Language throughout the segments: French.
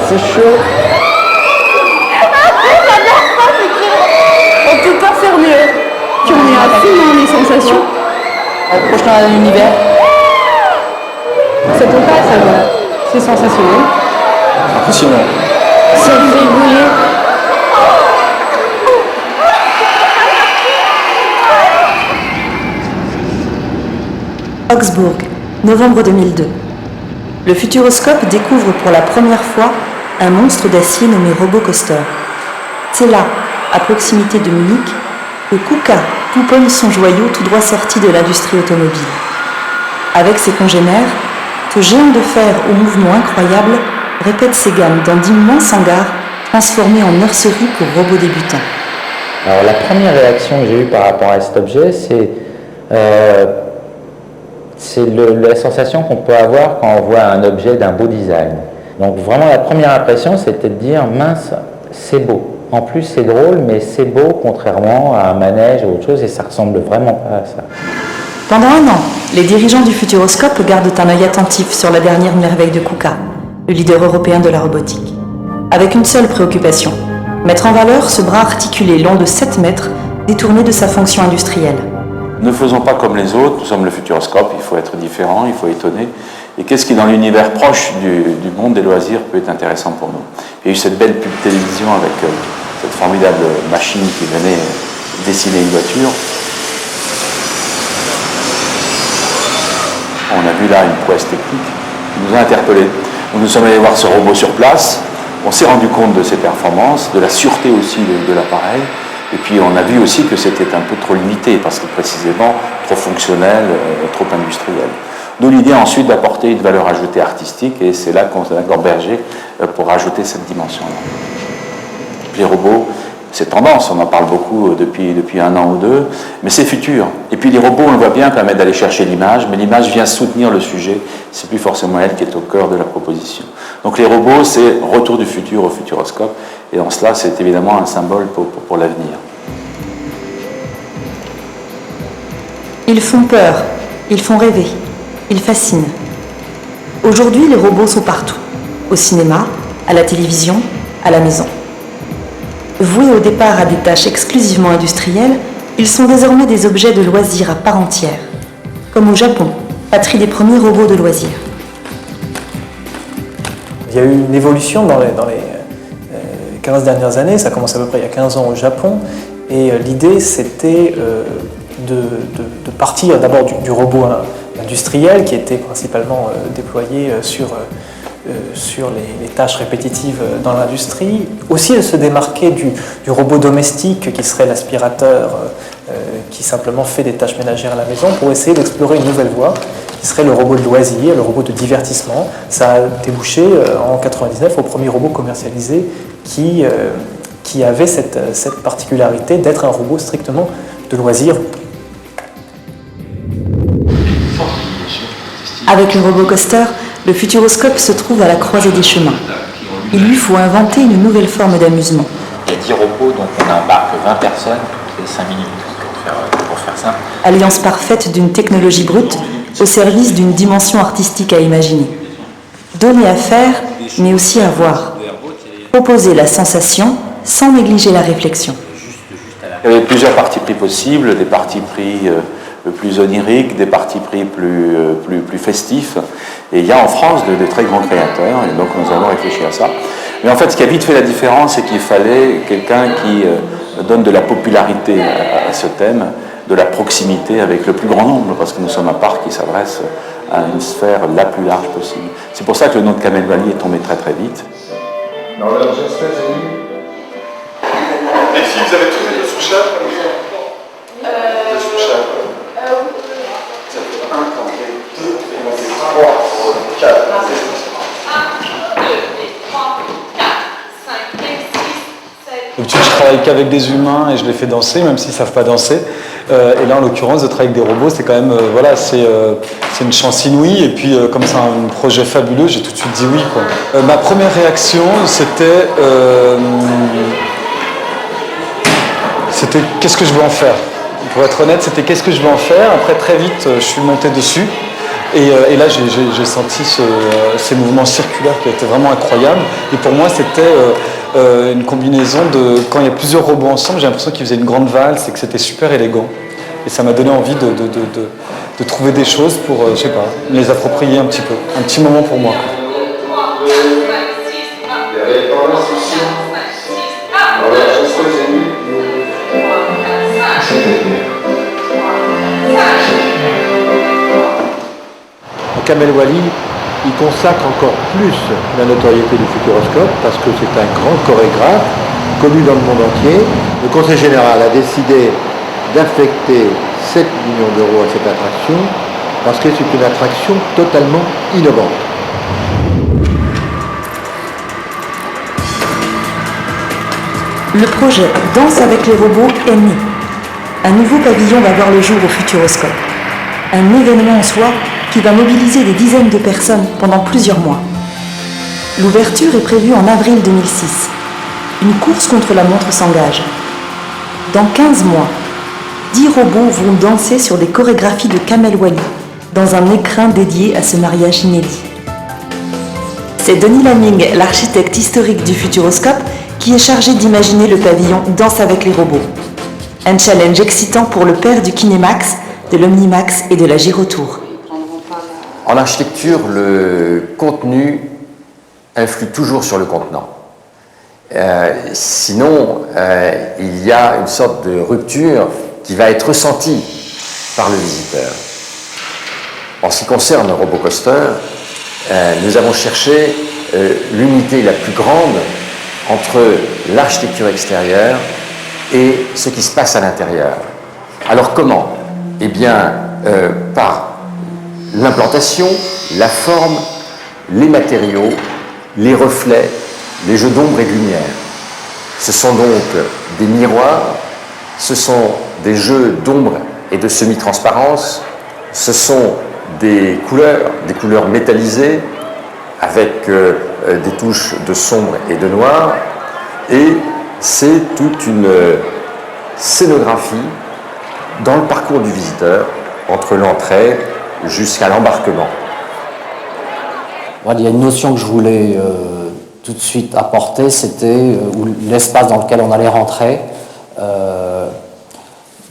C'est chaud. On peut pas faire mieux. Puis on est à fond dans les sensations. Projetant à l'univers. Ça tombe pas, ça va. C'est sensationnel. Impressionnant. Ça vous fait bouger. Augsbourg, novembre 2002. Le Futuroscope découvre pour la première fois un monstre d'acier nommé Robocoaster. C'est là, à proximité de Munich, que KUKA pouponne son joyau tout droit sorti de l'industrie automobile. Avec ses congénères, ce géant de fer au mouvement incroyable répète ses gammes dans d'immenses hangars transformés en nurseries pour robots débutants. Alors la première réaction que j'ai eue par rapport à cet objet, c'est la sensation qu'on peut avoir quand on voit un objet d'un beau design. Donc vraiment la première impression, c'était de dire mince, c'est beau. En plus c'est drôle, mais c'est beau contrairement à un manège ou autre chose, et ça ressemble vraiment pas à ça. Pendant un an, les dirigeants du Futuroscope gardent un œil attentif sur la dernière merveille de KUKA, le leader européen de la robotique. Avec une seule préoccupation, mettre en valeur ce bras articulé long de 7 mètres, détourné de sa fonction industrielle. Ne faisons pas comme les autres, nous sommes le Futuroscope, il faut être différent, il faut étonner. Et qu'est-ce qui, dans l'univers proche du monde des loisirs, peut être intéressant pour nous? Il y a eu cette belle pub télévision avec cette formidable machine qui venait dessiner une voiture. On a vu là une prouesse technique qui nous a interpellés. Nous sommes allés voir ce robot sur place, on s'est rendu compte de ses performances, de la sûreté aussi de l'appareil, et puis on a vu aussi que c'était un peu trop limité, parce que précisément trop fonctionnel, trop industriel. D'où l'idée ensuite d'apporter une valeur ajoutée artistique, et c'est là qu'on s'est engorgé pour rajouter cette dimension-là. Les robots, c'est tendance, on en parle beaucoup depuis un an ou deux, mais c'est futur. Et puis les robots, on le voit bien, permettent d'aller chercher l'image, mais l'image vient soutenir le sujet, c'est plus forcément elle qui est au cœur de la proposition. Donc les robots, c'est retour du futur au Futuroscope, et en cela, c'est évidemment un symbole pour l'avenir. Ils font peur, ils font rêver, ils fascinent. Aujourd'hui, les robots sont partout, au cinéma, à la télévision, à la maison. Voués au départ à des tâches exclusivement industrielles, ils sont désormais des objets de loisirs à part entière, comme au Japon, patrie des premiers robots de loisirs. Il y a eu une évolution dans les 15 dernières années, ça commence à peu près il y a 15 ans au Japon, et l'idée c'était de partir d'abord du robot industriel qui était principalement déployé sur les tâches répétitives dans l'industrie, aussi de se démarquer du robot domestique qui serait l'aspirateur qui simplement fait des tâches ménagères à la maison, pour essayer d'explorer une nouvelle voie qui serait le robot de loisir, le robot de divertissement. Ça a débouché en 1999 au premier robot commercialisé qui avait cette particularité d'être un robot strictement de loisir. Avec le Robocoaster, le Futuroscope se trouve à la croisée des chemins. Il lui faut inventer une nouvelle forme d'amusement. Il y a 10 robots, donc on embarque 20 personnes toutes les 5 minutes pour faire ça. Alliance parfaite d'une technologie brute au service d'une dimension artistique à imaginer. Donner à faire, mais aussi à voir. Proposer la sensation sans négliger la réflexion. Il y avait plusieurs partis pris possibles, des partis pris plus oniriques, des partis pris plus festifs. Et il y a en France de très grands créateurs, et donc nous avons réfléchi à ça. Mais en fait, ce qui a vite fait la différence, c'est qu'il fallait quelqu'un qui donne de la popularité à ce thème, de la proximité avec le plus grand nombre, parce que nous sommes un parc qui s'adresse à une sphère la plus large possible. C'est pour ça que le nom de Kamel Valley est tombé très très vite. Les filles, vous avez tous les deux sous-chats ça fait 1, 2, 3, 4. 1, 2, 3, 4, 5, 6, 7. D'habitude, je travaille qu'avec des humains et je les fais danser, même s'ils ne savent pas danser. Et là, en l'occurrence, de travailler avec des robots, c'est quand même, voilà, c'est une chance inouïe. Et puis, comme c'est un projet fabuleux, j'ai tout de suite dit oui, quoi. Ma première réaction, c'était qu'est-ce que je veux en faire? Pour être honnête, c'était qu'est-ce que je veux en faire. Après, très vite, je suis monté dessus. Et là, j'ai senti ces mouvements circulaires qui étaient vraiment incroyables. Et pour moi, c'était une combinaison de... Quand il y a plusieurs robots ensemble, j'ai l'impression qu'ils faisaient une grande valse et que c'était super élégant. Et ça m'a donné envie de trouver des choses pour, je sais pas, me les approprier un petit peu. Un petit moment pour moi. Kamel Wally, il consacre encore plus la notoriété du Futuroscope parce que c'est un grand chorégraphe connu dans le monde entier. Le Conseil général a décidé d'affecter 7 millions d'euros à cette attraction parce que c'est une attraction totalement innovante. Le projet Danse avec les robots est né. Un nouveau pavillon va voir le jour au Futuroscope. Un événement en soi qui va mobiliser des dizaines de personnes pendant plusieurs mois. L'ouverture est prévue en avril 2006. Une course contre la montre s'engage. Dans 15 mois, 10 robots vont danser sur des chorégraphies de Kamel Wally dans un écrin dédié à ce mariage inédit. C'est Denis Laming, l'architecte historique du Futuroscope, qui est chargé d'imaginer le pavillon Danse avec les robots. Un challenge excitant pour le père du Kinémax, de l'Omnimax et de la Girotour. En architecture, le contenu influe toujours sur le contenant. Sinon, il y a une sorte de rupture qui va être ressentie par le visiteur. En ce qui concerne RoboCoaster, nous avons cherché l'unité la plus grande entre l'architecture extérieure et ce qui se passe à l'intérieur. Alors comment ? Eh bien, par l'implantation, la forme, les matériaux, les reflets, les jeux d'ombre et de lumière. Ce sont donc des miroirs, ce sont des jeux d'ombre et de semi-transparence, ce sont des couleurs métallisées avec des touches de sombre et de noir, et c'est toute une scénographie dans le parcours du visiteur, entre l'entrée jusqu'à l'embarquement. Il y a une notion que je voulais tout de suite apporter, c'était l'espace dans lequel on allait rentrer,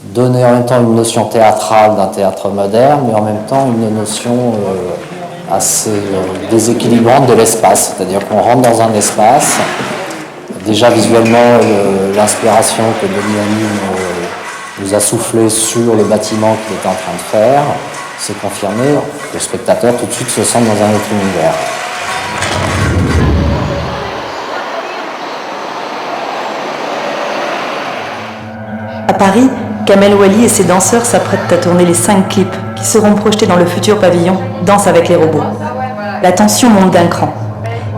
donner en même temps une notion théâtrale d'un théâtre moderne, mais en même temps une notion assez déséquilibrante de l'espace, c'est-à-dire qu'on rentre dans un espace, déjà visuellement l'inspiration que Denis Laming nous a soufflé sur le bâtiment qu'il était en train de faire, c'est confirmé, le spectateur tout de suite se sent dans un autre univers. À Paris, Kamel Wally et ses danseurs s'apprêtent à tourner les 5 clips qui seront projetés dans le futur pavillon Danse avec les robots. La tension monte d'un cran.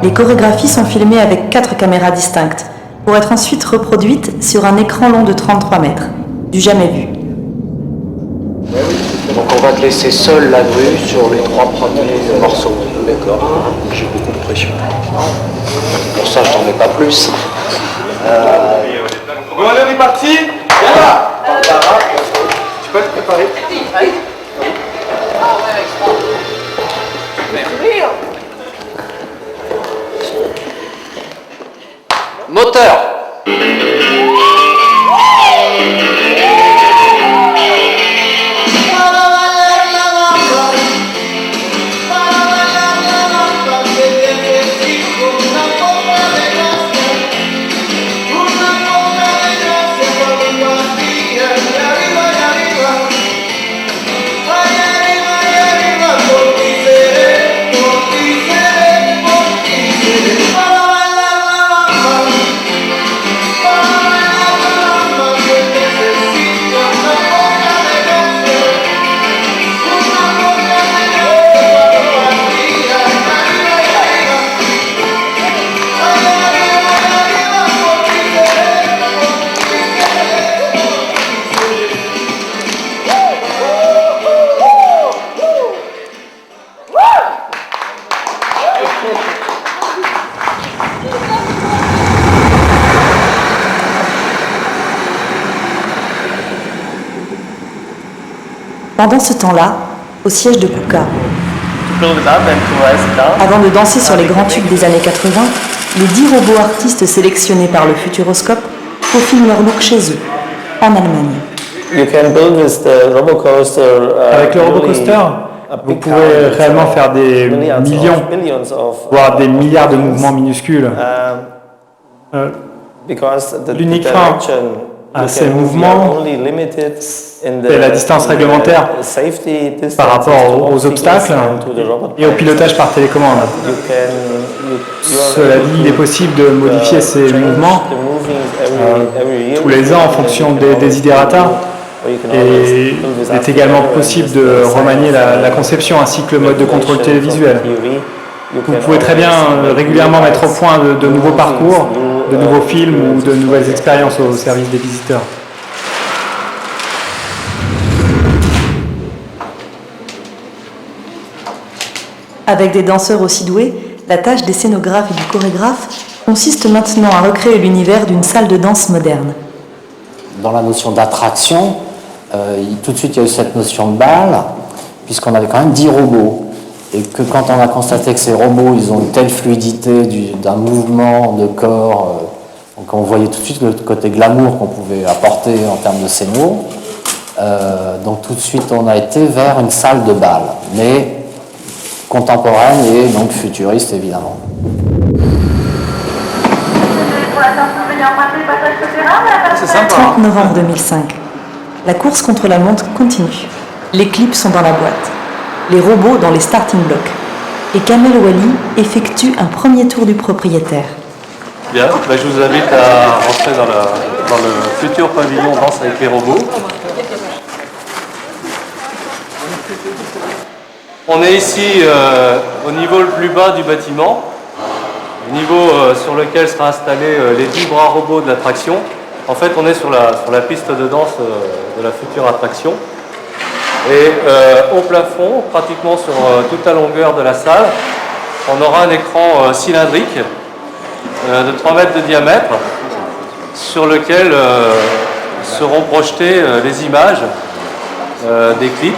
Les chorégraphies sont filmées avec 4 caméras distinctes pour être ensuite reproduites sur un écran long de 33 mètres. Du jamais vu. Donc on va te laisser seul la grue sur les 3 premiers morceaux. D'accord. J'ai beaucoup de pression. Pour ça, je t'en mets pas plus. Bon, allez, on est parti. Voilà. Tu peux te préparer. Moteur. Pendant ce temps-là, au siège de KUKA, Avant de danser sur les grands tubes des années 80, les 10 robots artistes sélectionnés par le Futuroscope peaufinent leur look chez eux, en Allemagne. Avec le RoboCoaster, vous pouvez réellement faire des millions, voire des milliards de mouvements minuscules. L'unique frein à ces mouvements est la distance réglementaire par rapport aux obstacles et au pilotage par télécommande. Cela dit, il est possible de modifier ces mouvements tous les ans en fonction des desiderata. Et il est également possible de remanier la conception ainsi que le mode de contrôle télévisuel. Vous pouvez très bien régulièrement mettre au point de nouveaux parcours, de nouveaux films ou de nouvelles expériences au service des visiteurs. Avec des danseurs aussi doués, la tâche des scénographes et du chorégraphe consiste maintenant à recréer l'univers d'une salle de danse moderne. Dans la notion d'attraction, tout de suite il y a eu cette notion de balle, puisqu'on avait quand même 10 robots. Et que quand on a constaté que ces robots, ils ont une telle fluidité d'un mouvement de corps, donc on voyait tout de suite le côté glamour qu'on pouvait apporter en termes de scéno. Donc tout de suite on a été vers une salle de bal, mais contemporaine et donc futuriste évidemment. 30 novembre 2005. La course contre la montre continue. Les clips sont dans la boîte. Les robots dans les starting blocks. Et Kamel Wally effectue un premier tour du propriétaire. Bien, je vous invite à rentrer dans le futur pavillon Danse avec les robots. On est ici au niveau le plus bas du bâtiment, niveau sur lequel sera installé les 10 bras robots de l'attraction. En fait, on est sur la piste de danse de la future attraction. Et au plafond, pratiquement sur toute la longueur de la salle, on aura un écran cylindrique de 3 mètres de diamètre sur lequel seront projetées les images des clips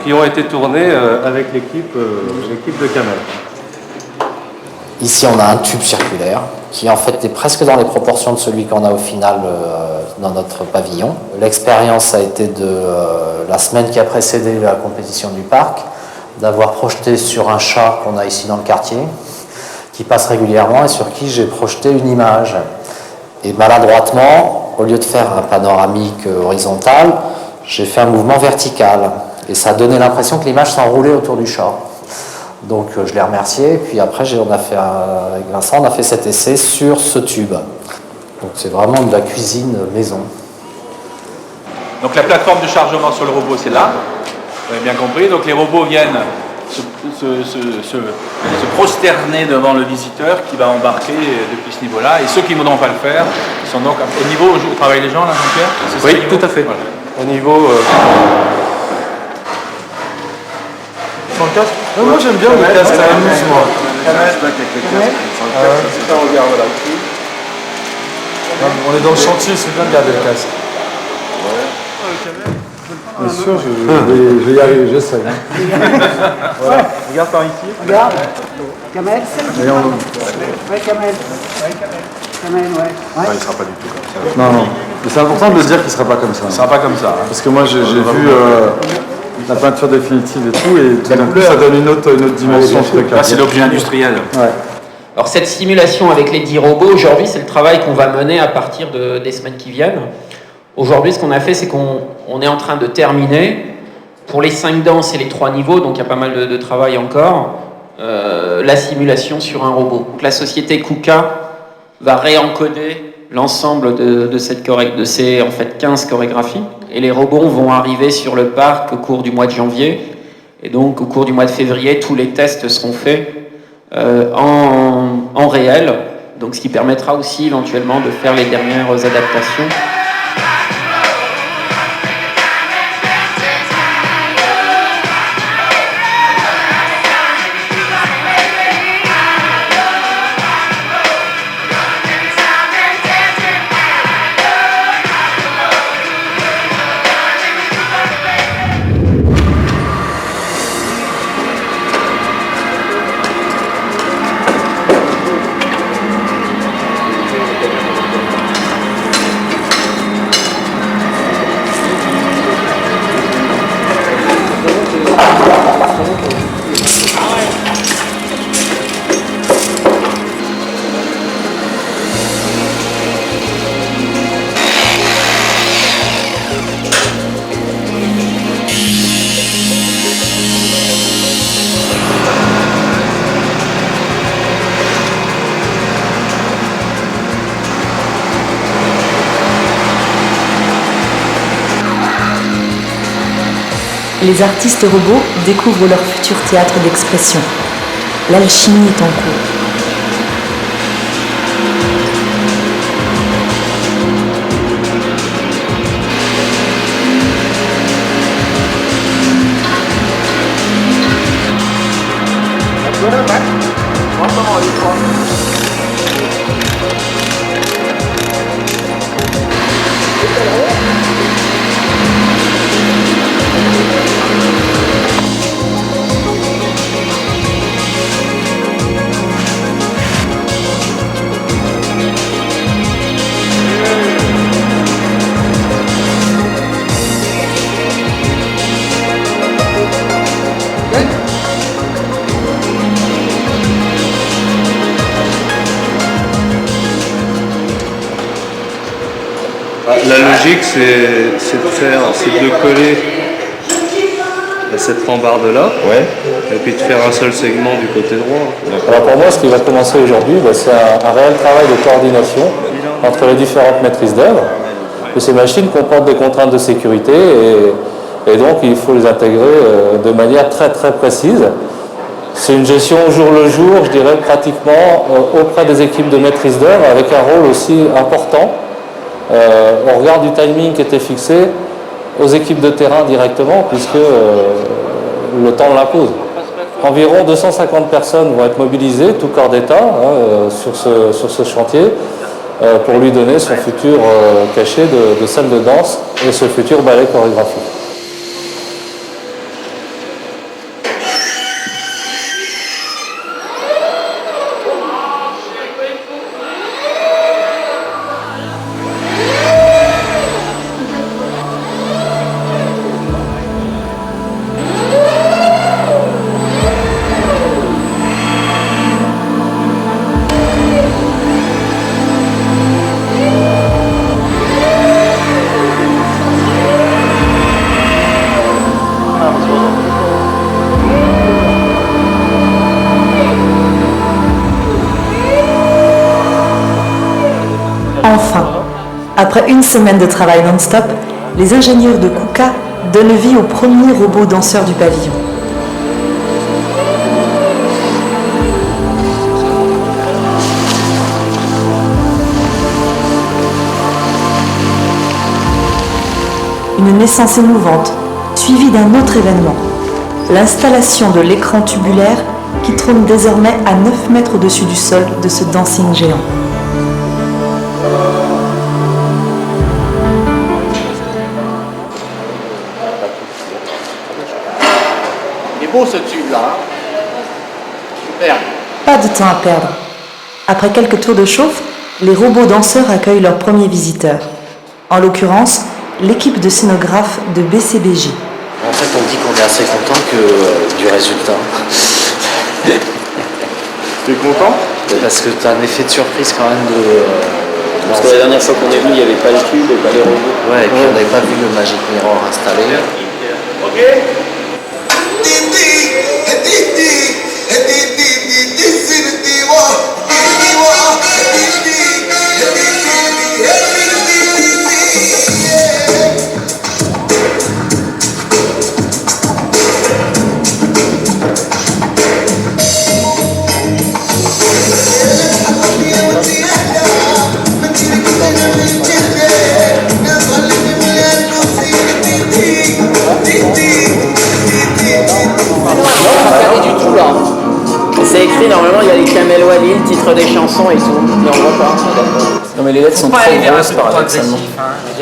qui ont été tournés avec l'équipe de Kamel. Ici on a un tube circulaire qui en fait est presque dans les proportions de celui qu'on a au final dans notre pavillon. L'expérience a été de la semaine qui a précédé la compétition du parc, d'avoir projeté sur un chat qu'on a ici dans le quartier, qui passe régulièrement et sur qui j'ai projeté une image. Et maladroitement, au lieu de faire un panoramique horizontal, j'ai fait un mouvement vertical. Et ça a donné l'impression que l'image s'enroulait autour du chat. Donc je l'ai remercié, et puis après avec Vincent, on a fait cet essai sur ce tube. Donc c'est vraiment de la cuisine maison. Donc la plateforme de chargement sur le robot, c'est là, vous avez bien compris. Donc les robots viennent se prosterner devant le visiteur qui va embarquer depuis ce niveau-là. Et ceux qui ne voudront pas le faire sont donc au niveau où travaillent les gens, là, Jean-Pierre? Oui, tout à fait. Voilà. Au niveau... Sans le casque? Moi j'aime bien le casque, ça m'amuse moi. On est dans le chantier, c'est bien de garder le casque. Bien sûr, je vais y arriver, je sais. Voilà. Regarde par ici. Regarde. Kamel. Ouais, Kamel. Kamel, ouais. Il ne sera pas du tout comme ça. Non. Mais c'est important de le dire qu'il ne sera pas comme ça. Il ne sera pas comme ça. Hein. Parce que moi j'ai vu la peinture définitive et tout, et tout d'un coup ça donne une autre dimension. Là c'est l'objet industriel. Ouais. Alors cette simulation avec les 10 robots, aujourd'hui, c'est le travail qu'on va mener à partir des semaines qui viennent. Aujourd'hui, ce qu'on a fait, c'est qu'on est en train de terminer, pour les 5 danses et les 3 niveaux, donc il y a pas mal de travail encore, la simulation sur un robot. Donc la société KUKA va réencoder l'ensemble de ces en fait 15 chorégraphies, et les robots vont arriver sur le parc au cours du mois de janvier, et donc au cours du mois de février, tous les tests seront faits en réel, donc ce qui permettra aussi éventuellement de faire les dernières adaptations. les artistes robots découvrent leur futur théâtre d'expression. L'alchimie est en cours. La logique, c'est de le coller à cette rambarde-là, et puis de faire un seul segment du côté droit. Alors pour moi, ce qui va commencer aujourd'hui, c'est un réel travail de coordination entre les différentes maîtrises d'œuvre. Ces machines comportent des contraintes de sécurité et donc il faut les intégrer de manière très très précise. C'est une gestion au jour le jour, je dirais pratiquement auprès des équipes de maîtrise d'œuvre, avec un rôle aussi important. On regarde du timing qui était fixé aux équipes de terrain directement, puisque le temps l'impose. Environ 250 personnes vont être mobilisées, tout corps d'État, sur ce chantier, pour lui donner son futur cachet de salle de danse et ce futur ballet chorégraphique. Enfin, après une semaine de travail non-stop, les ingénieurs de KUKA donnent vie au premier robot danseur du pavillon. Une naissance émouvante, suivie d'un autre événement, l'installation de l'écran tubulaire qui trône désormais à 9 mètres au-dessus du sol de ce dancing géant. Il est beau ce tube-là. Super. Pas de temps à perdre. Après quelques tours de chauffe, les robots danseurs accueillent leurs premiers visiteurs. En l'occurrence, l'équipe de scénographes de BCBJ. En fait, on dit qu'on est assez content que du résultat. T'es content? Parce que t'as un effet de surprise quand même de... Parce que la dernière fois qu'on est venu, il n'y avait pas le tube et pas les robots. Ouais, et puis on n'avait pas vu le Magic Mirror installé. Ok. C'est écrit, normalement, il y a les Kamel Wally, le titre des chansons et tout, mais on voit pas. Non mais les lettres sont trop grosses paradoxalement.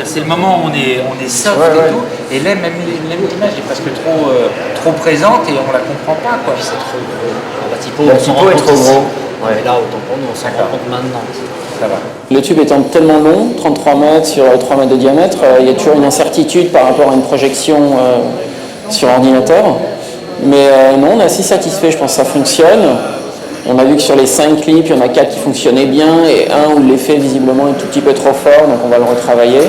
C'est le moment où on est soft et tout, et là même l'image est presque trop présente et on la comprend pas quoi. C'est trop gros. Le typo est trop gros. Ouais, là, autant pour nous, on s'en rend compte maintenant. Ça va. Le tube étant tellement long, 33 mètres sur 3 mètres de diamètre, il y a toujours une incertitude par rapport à une projection sur ordinateur. Mais non, on est assez satisfait, je pense que ça fonctionne. On a vu que sur les 5 clips, il y en a 4 qui fonctionnaient bien et un où l'effet visiblement est un tout petit peu trop fort, donc on va le retravailler.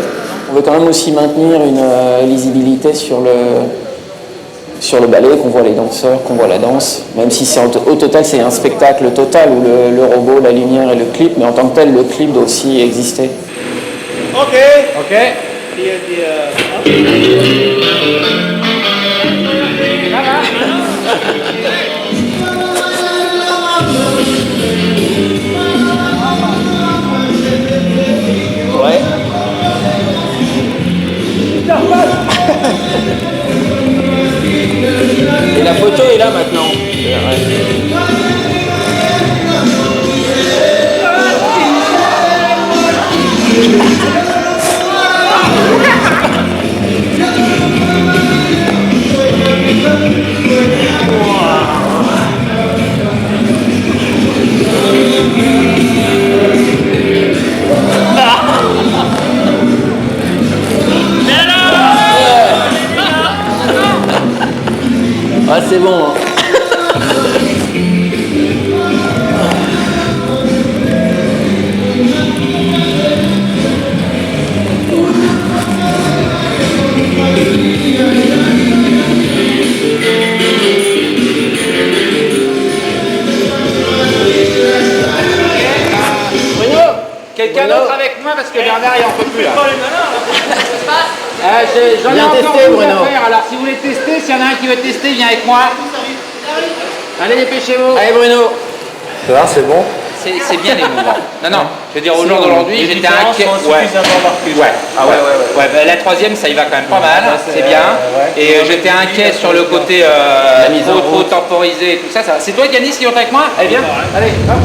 On veut quand même aussi maintenir une lisibilité sur le ballet, qu'on voit les danseurs, qu'on voit la danse, même si c'est au total c'est un spectacle total où le robot, la lumière et le clip, mais en tant que tel le clip doit aussi exister. Ok. Ouais. Et la photo est là maintenant. Ah, c'est bon. Hein. Bruno, quelqu'un d'autre avec moi parce que Bernard il en peut plus là. J'en ai encore beaucoup à faire, alors si vous voulez tester, s'il y en a un qui veut tester, viens avec moi. Allez, dépêchez-vous. Allez Bruno. Ça va, c'est bon? C'est bien les mouvements. Non, non, je veux dire, au jour d'aujourd'hui, j'étais inquiet. La troisième, ça y va quand même pas mal, c'est bien. Et j'étais inquiet sur le côté trop temporisé et tout ça. C'est toi, Yanis, qui est avec moi? Allez, viens. Allez, hop.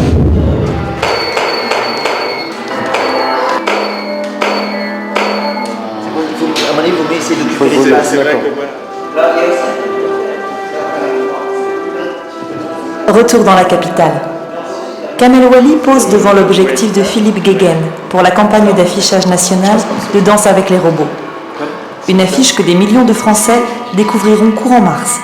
À mon avis, vous essayer d'occuper l'espace. Retour dans la capitale. Kamel Ouali pose devant l'objectif de Philippe Guéguen pour la campagne d'affichage national de Danse avec les robots. Une affiche que des millions de Français découvriront courant mars.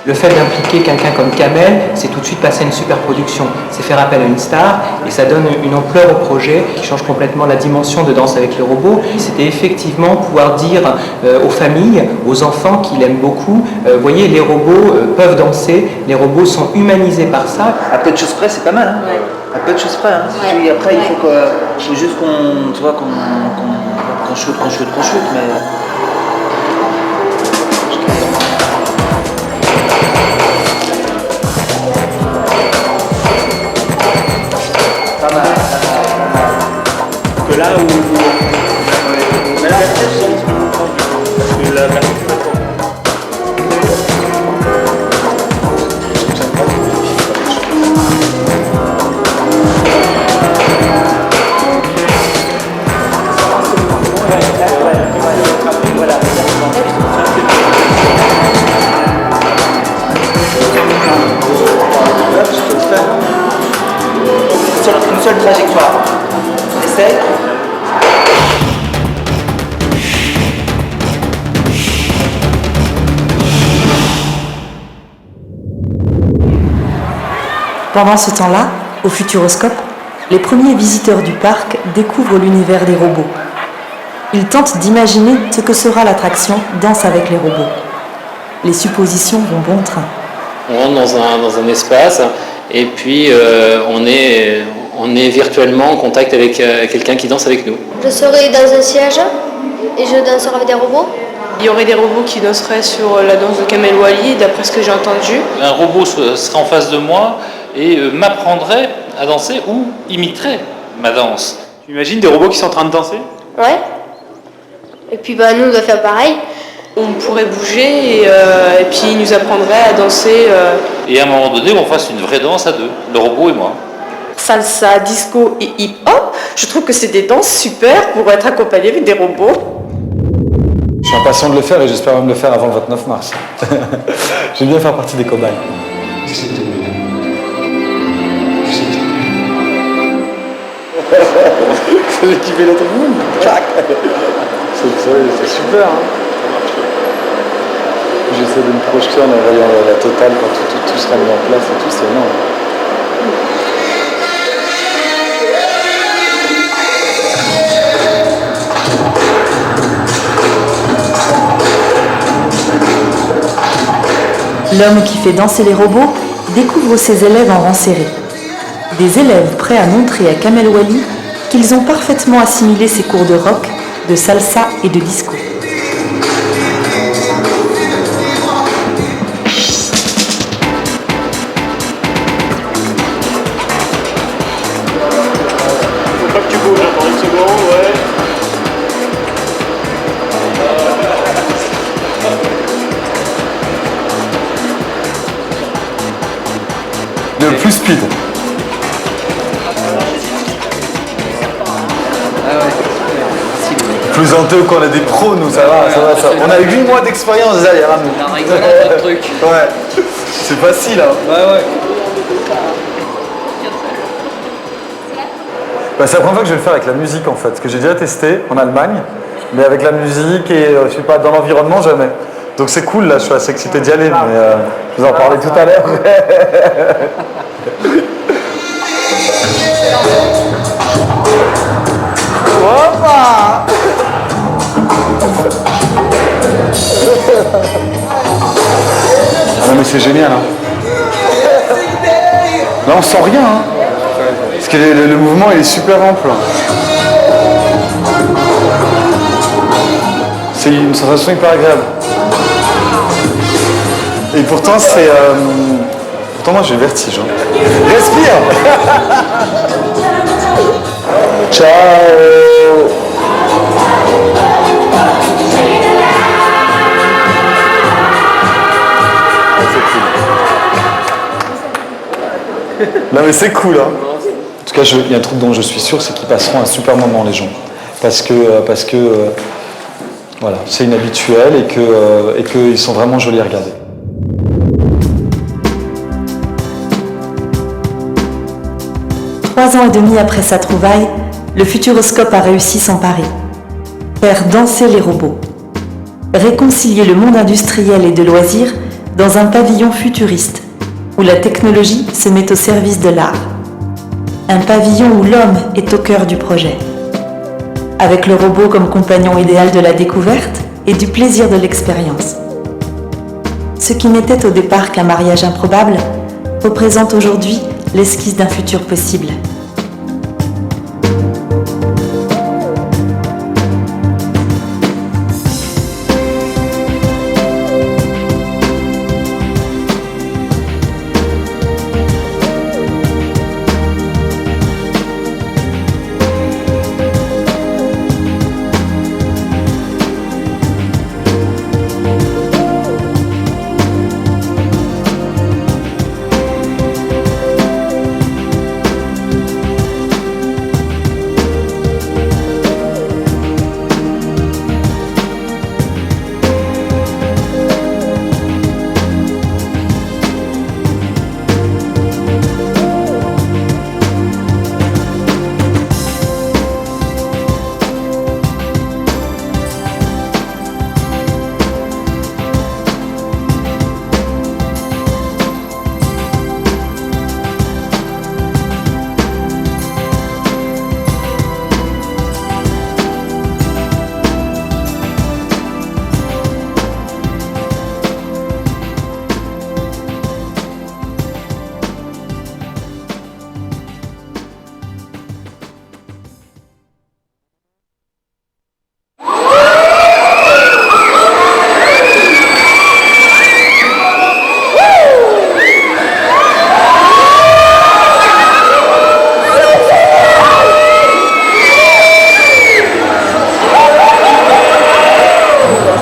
Le fait d'impliquer quelqu'un comme Kamel, c'est tout de suite passer à une super production. C'est faire appel à une star et ça donne une ampleur au projet qui change complètement la dimension de Danse avec les robots. C'était effectivement pouvoir dire aux familles, aux enfants qu'il aime beaucoup, voyez, les robots peuvent danser, les robots sont humanisés par ça. À peu de choses près, c'est pas mal. Hein. Ouais. À peu de choses près. Hein. Ouais. Après, il faut juste qu'on shoot, mais... Que là où... Mais là, parce que la version sur une seule trajectoire. Essaye. Pendant ce temps-là, au Futuroscope, les premiers visiteurs du parc découvrent l'univers des robots. Ils tentent d'imaginer ce que sera l'attraction Danse avec les robots. Les suppositions vont bon train. On rentre dans un espace et puis on est virtuellement en contact avec quelqu'un qui danse avec nous. Je serai dans un siège et je danserai avec des robots. Il y aurait des robots qui danseraient sur la danse de Kamel Ouali, d'après ce que j'ai entendu. Un robot serait en face de moi et m'apprendrait à danser ou imiterait ma danse. Tu imagines des robots qui sont en train de danser? Ouais. Et puis nous, on doit faire pareil. On pourrait bouger et puis ils nous apprendraient à danser. Et à un moment donné, on fasse une vraie danse à deux, le robot et moi. Salsa, disco et hip-hop, je trouve que c'est des danses super pour être accompagné avec des robots. Je suis impatient de le faire et j'espère même le faire avant le 29 mars. J'aime bien faire partie des cobayes. C'est l'équipe l'autre monde. C'est super. Hein. J'essaie de me projeter en voyant la totale quand tout sera mis en place et tout, c'est énorme. L'homme qui fait danser les robots découvre ses élèves en rang serré. Des élèves prêts à montrer à Kamel Ouali qu'ils ont parfaitement assimilé ses cours de rock, de salsa et de disco. pas que tu bouges, attends une seconde, ouais. Le plus speed. Plus honteux qu'on a des pros, nous, ça va, ça va, ça. On a 8 mois d'expérience derrière nous. On a rigolé notre truc. Ouais, c'est facile, hein. Ouais. Bah, c'est la première fois que je vais le faire avec la musique en fait, parce que j'ai déjà testé en Allemagne, mais avec la musique et je sais pas, dans l'environnement jamais. Donc c'est cool là, je suis assez excité d'y aller, mais je vous en parlais tout à l'heure. Hoppa! Ah non mais c'est génial hein. Là on sent rien hein. Parce que le mouvement il est super ample. C'est une sensation hyper agréable. Et pourtant c'est... Pourtant moi j'ai le vertige. Hein. Respire. Ciao. Non mais c'est cool hein. En tout cas il y a un truc dont je suis sûr, c'est qu'ils passeront un super moment les gens. Parce que voilà, c'est inhabituel et qu'ils sont vraiment jolis à regarder. Trois ans et demi après sa trouvaille, le Futuroscope a réussi son pari. Faire danser les robots. Réconcilier le monde industriel et de loisirs dans un pavillon futuriste, où la technologie se met au service de l'art. Un pavillon où l'homme est au cœur du projet. Avec le robot comme compagnon idéal de la découverte et du plaisir de l'expérience. Ce qui n'était au départ qu'un mariage improbable représente aujourd'hui l'esquisse d'un futur possible.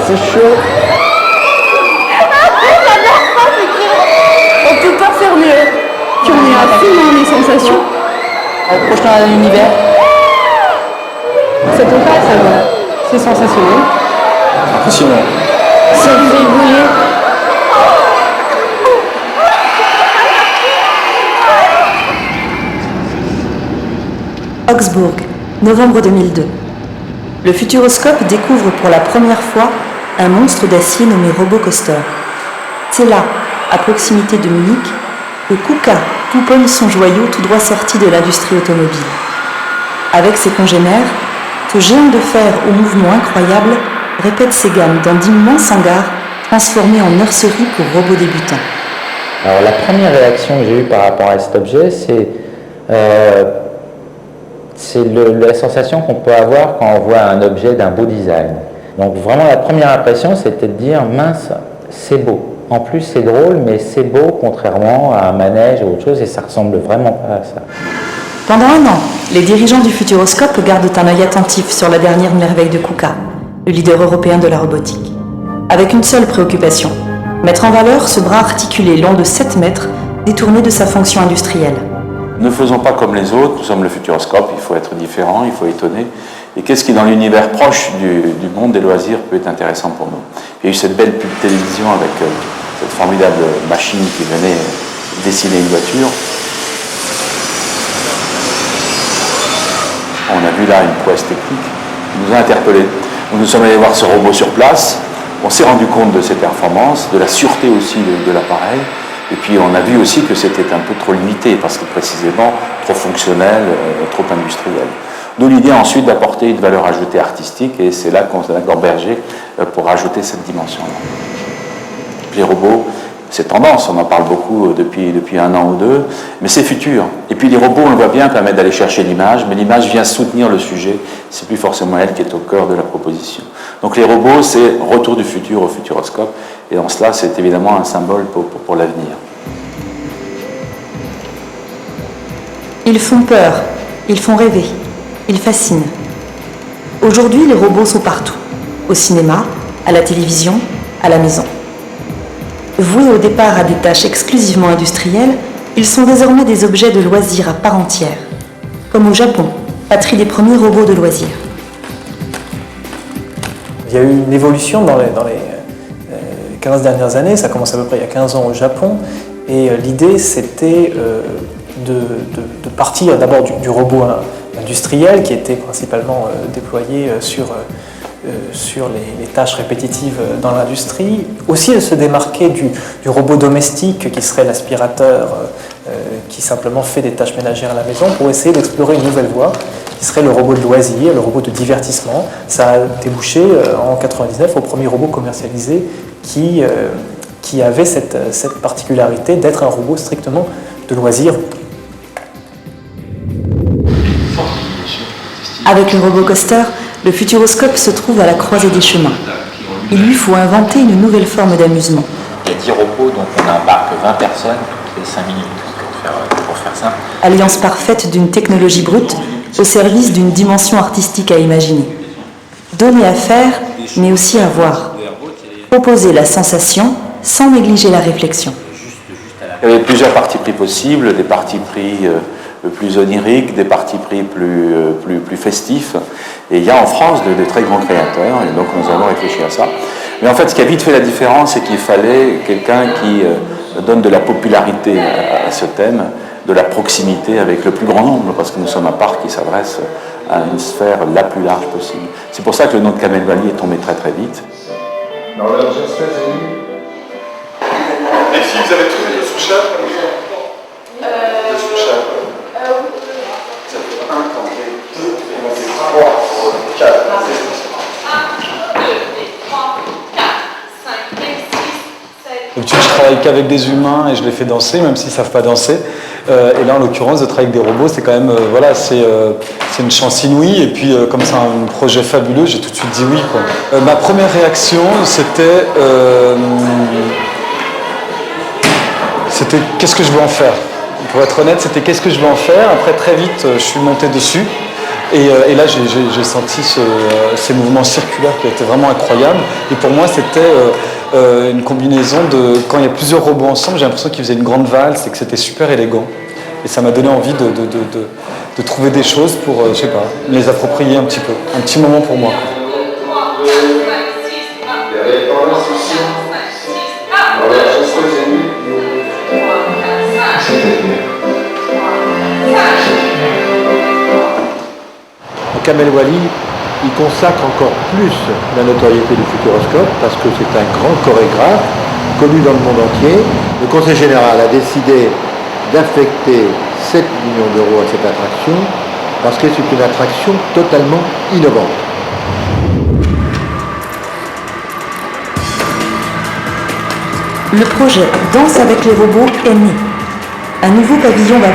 C'est chaud. On peut pas faire mieux. Puis on est à fond dans les sensations. En projetant dans l'univers. Ça te passe, ça va. C'est sensationnel. Impressionnant. Ça vous fait bouger. Augsbourg, novembre 2002. Le Futuroscope découvre pour la première fois un monstre d'acier nommé RoboCoaster. C'est là, à proximité de Munich, que KUKA pouponne son joyau tout droit sorti de l'industrie automobile. Avec ses congénères, ce géant de fer au mouvement incroyable répète ses gammes dans d'immenses hangars transformés en nurserie pour robots débutants. Alors la première réaction que j'ai eue par rapport à cet objet, c'est la sensation qu'on peut avoir quand on voit un objet d'un beau design. Donc vraiment la première impression, c'était de dire mince, c'est beau. En plus c'est drôle, mais c'est beau contrairement à un manège ou autre chose, et ça ressemble vraiment pas à ça. Pendant un an, les dirigeants du Futuroscope gardent un œil attentif sur la dernière merveille de KUKA, le leader européen de la robotique. Avec une seule préoccupation, mettre en valeur ce bras articulé long de 7 mètres, détourné de sa fonction industrielle. Ne faisons pas comme les autres, nous sommes le Futuroscope, il faut être différent, il faut étonner. Et qu'est-ce qui, dans l'univers proche du monde des loisirs, peut être intéressant pour nous? Il y a eu cette belle pub télévision avec cette formidable machine qui venait dessiner une voiture. On a vu là une prouesse technique qui nous a interpellés. Nous sommes allés voir ce robot sur place, on s'est rendu compte de ses performances, de la sûreté aussi de l'appareil, et puis on a vu aussi que c'était un peu trop limité, parce que précisément trop fonctionnel, trop industriel. D'où l'idée ensuite d'apporter une valeur ajoutée artistique, et c'est là qu'on s'est engorgé pour rajouter cette dimension-là. Les robots, c'est tendance, on en parle beaucoup depuis un an ou deux, mais c'est futur. Et puis les robots, on le voit bien, permettent d'aller chercher l'image, mais l'image vient soutenir le sujet, c'est plus forcément elle qui est au cœur de la proposition. Donc les robots, c'est retour du futur au Futuroscope, et en cela, c'est évidemment un symbole pour l'avenir. Ils font peur, ils font rêver, ils fascinent. Aujourd'hui, les robots sont partout, au cinéma, à la télévision, à la maison. Voués au départ à des tâches exclusivement industrielles, ils sont désormais des objets de loisirs à part entière, comme au Japon, patrie des premiers robots de loisirs. Il y a eu une évolution dans les 15 dernières années, ça commence à peu près il y a 15 ans au Japon, et l'idée c'était de partir d'abord du robot industriel qui était principalement déployé sur les tâches répétitives dans l'industrie, aussi de se démarquer du robot domestique qui serait l'aspirateur qui simplement fait des tâches ménagères à la maison, pour essayer d'explorer une nouvelle voie qui serait le robot de loisir, le robot de divertissement. Ça a débouché en 1999 au premier robot commercialisé qui avait cette particularité d'être un robot strictement de loisir. Avec le RoboCoaster, le Futuroscope se trouve à la croisée des chemins. Il lui faut inventer une nouvelle forme d'amusement. Il y a 10 robots, donc on embarque 20 personnes toutes les 5 minutes, pour faire simple. Alliance parfaite d'une technologie brute au service d'une dimension artistique à imaginer. Donner à faire, mais aussi à voir. Proposer la sensation sans négliger la réflexion. Il y avait plusieurs partis pris possibles, des partis pris plus oniriques, des partis pris plus festifs. Et il y a en France de très grands créateurs, et donc nous avons réfléchi à ça. Mais en fait, ce qui a vite fait la différence, c'est qu'il fallait quelqu'un qui donne de la popularité à ce thème, de la proximité avec le plus grand nombre, parce que nous sommes un parc qui s'adresse à une sphère la plus large possible. C'est pour ça que le nom de Kamel Wally est tombé très très vite. Et si vous avez tous les deux sous-chats comme ça? Deux sous-chats. Ça fait 1, 2, 3, 4. 1, 2, 3, 4, 5, 6, 7. D'habitude, je travaille qu'avec des humains et je les fais danser, même s'ils ne savent pas danser. Et là, en l'occurrence, de travailler avec des robots, c'est quand même, voilà, c'est une chance inouïe. Et puis, comme c'est un projet fabuleux, j'ai tout de suite dit oui, quoi. Ma première réaction, c'était qu'est-ce que je veux en faire? Pour être honnête, c'était qu'est-ce que je veux en faire? Après, très vite, je suis monté dessus. Et là, j'ai senti ces mouvements circulaires qui étaient vraiment incroyables. Et pour moi, c'était une combinaison de... Quand il y a plusieurs robots ensemble, j'ai l'impression qu'ils faisaient une grande valse et que c'était super élégant. Et ça m'a donné envie de trouver des choses pour, je sais pas, me les approprier un petit peu. Un petit moment pour moi. Kamel Wally, il consacre encore plus la notoriété du Futuroscope parce que c'est un grand chorégraphe connu dans le monde entier. Le Conseil général a décidé d'affecter 7 millions d'euros à cette attraction parce que c'est une attraction totalement innovante. Le projet Danse avec les robots est né. Un nouveau pavillon va